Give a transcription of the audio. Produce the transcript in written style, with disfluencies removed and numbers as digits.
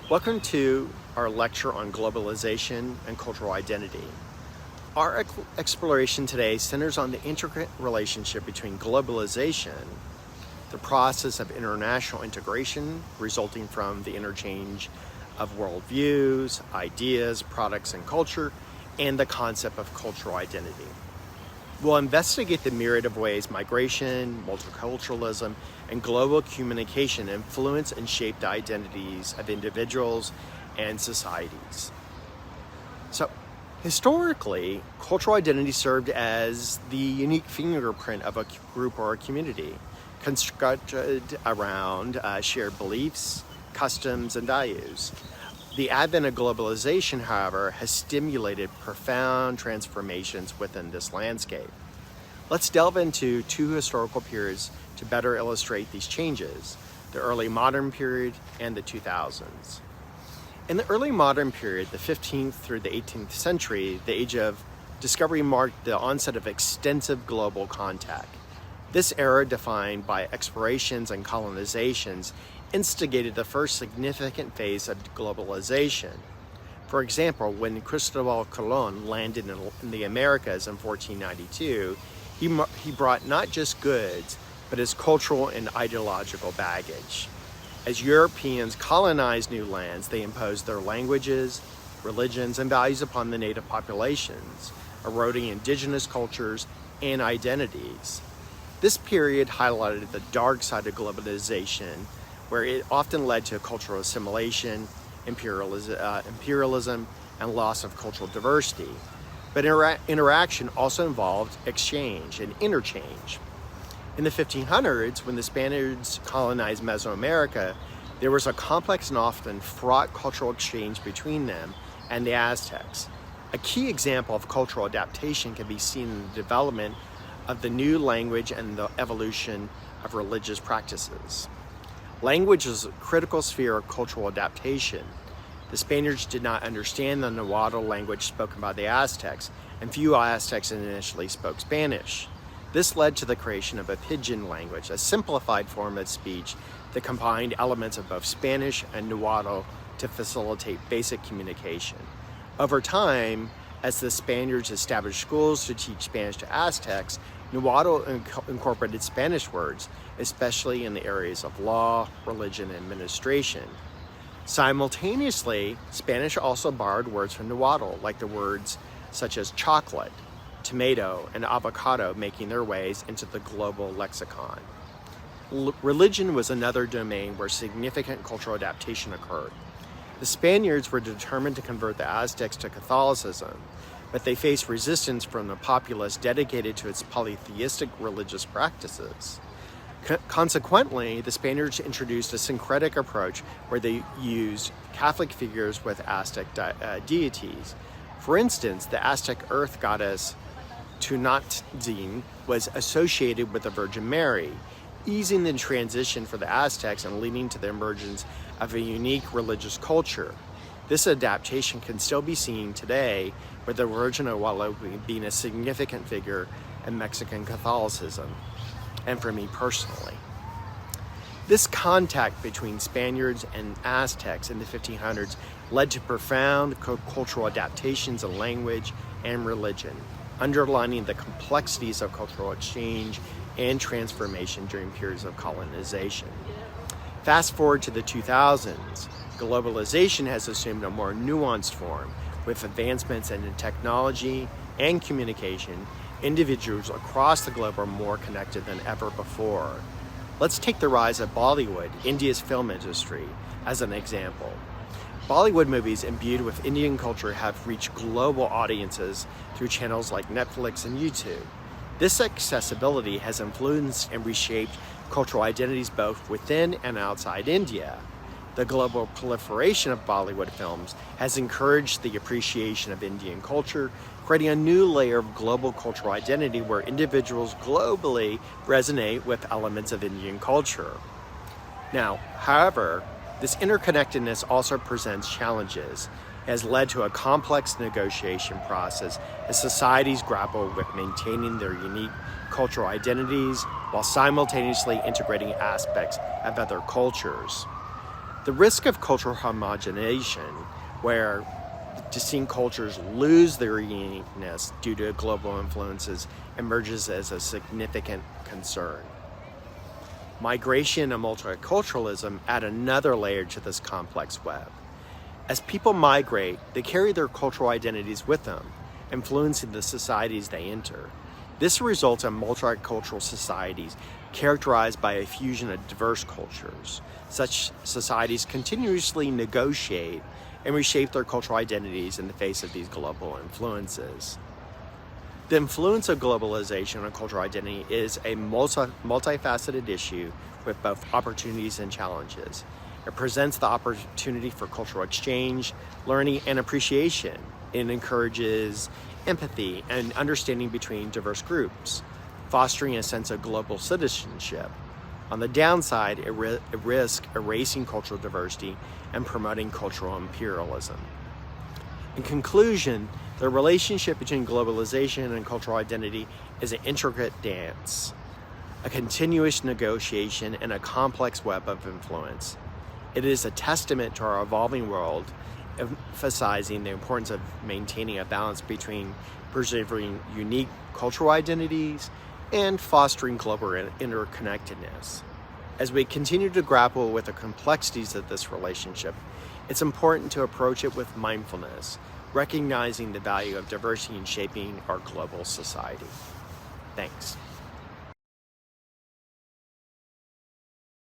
Welcome to our lecture on globalization and cultural identity. Our exploration today centers on the intricate relationship between globalization, the process of international integration resulting from the interchange of worldviews, ideas, products, and culture, and the concept of cultural identity. We'll investigate the myriad of ways migration, multiculturalism, and global communication influence and shape the identities of individuals and societies. So, historically, cultural identity served as the unique fingerprint of a group or a community, constructed around shared beliefs, customs, and values. The advent of globalization, however, has stimulated profound transformations within this landscape. Let's delve into two historical periods to better illustrate these changes, the early modern period and the 2000s. In the early modern period, the 15th through the 18th century, the age of discovery marked the onset of extensive global contact. This era, defined by explorations and colonizations, instigated the first significant phase of globalization. For example, when Cristobal Colon landed in the Americas in 1492, he brought not just goods, but his cultural and ideological baggage. As Europeans colonized new lands, they imposed their languages, religions, and values upon the native populations, eroding indigenous cultures and identities. This period highlighted the dark side of globalization, where it often led to cultural assimilation, imperialism, and loss of cultural diversity. But interaction also involved exchange and interchange. In the 1500s, when the Spaniards colonized Mesoamerica, there was a complex and often fraught cultural exchange between them and the Aztecs. A key example of cultural adaptation can be seen in the development of the new language and the evolution of religious practices. Language is a critical sphere of cultural adaptation. The Spaniards did not understand the Nahuatl language spoken by the Aztecs, and few Aztecs initially spoke Spanish. This led to the creation of a pidgin language, a simplified form of speech that combined elements of both Spanish and Nahuatl to facilitate basic communication. Over time, as the Spaniards established schools to teach Spanish to Aztecs, Nahuatl incorporated Spanish words, especially in the areas of law, religion, and administration. Simultaneously, Spanish also borrowed words from Nahuatl, like the words such as chocolate, tomato, and avocado, making their ways into the global lexicon. Religion was another domain where significant cultural adaptation occurred. The Spaniards were determined to convert the Aztecs to Catholicism, but they faced resistance from the populace dedicated to its polytheistic religious practices. Consequently, the Spaniards introduced a syncretic approach where they used Catholic figures with Aztec deities. For instance, the Aztec earth goddess Tunatzin was associated with the Virgin Mary, easing the transition for the Aztecs and leading to the emergence of a unique religious culture. This adaptation can still be seen today, with the Virgin of Guadalupe being a significant figure in Mexican Catholicism, and for me personally. This contact between Spaniards and Aztecs in the 1500s led to profound cultural adaptations in language and religion, underlining the complexities of cultural exchange and transformation during periods of colonization. Fast forward to the 2000s, globalization has assumed a more nuanced form. With advancements in technology and communication, individuals across the globe are more connected than ever before. Let's take the rise of Bollywood, India's film industry, as an example. Bollywood movies imbued with Indian culture have reached global audiences through channels like Netflix and YouTube. This accessibility has influenced and reshaped cultural identities both within and outside India. The global proliferation of Bollywood films has encouraged the appreciation of Indian culture, creating a new layer of global cultural identity where individuals globally resonate with elements of Indian culture. Now, however, this interconnectedness also presents challenges. It has led to a complex negotiation process as societies grapple with maintaining their unique cultural identities while simultaneously integrating aspects of other cultures. The risk of cultural homogenization, where distinct cultures lose their uniqueness due to global influences, emerges as a significant concern. Migration and multiculturalism add another layer to this complex web. As people migrate, they carry their cultural identities with them, influencing the societies they enter. This results in multicultural societies characterized by a fusion of diverse cultures. Such societies continuously negotiate and reshape their cultural identities in the face of these global influences. The influence of globalization on cultural identity is a multifaceted issue with both opportunities and challenges. It presents the opportunity for cultural exchange, learning, and appreciation. It encourages empathy and understanding between diverse groups, fostering a sense of global citizenship. On the downside, it risks erasing cultural diversity and promoting cultural imperialism. In conclusion, the relationship between globalization and cultural identity is an intricate dance, a continuous negotiation, and a complex web of influence. It is a testament to our evolving world, emphasizing the importance of maintaining a balance between preserving unique cultural identities and fostering global interconnectedness. As we continue to grapple with the complexities of this relationship, it's important to approach it with mindfulness, recognizing the value of diversity in shaping our global society. Thanks.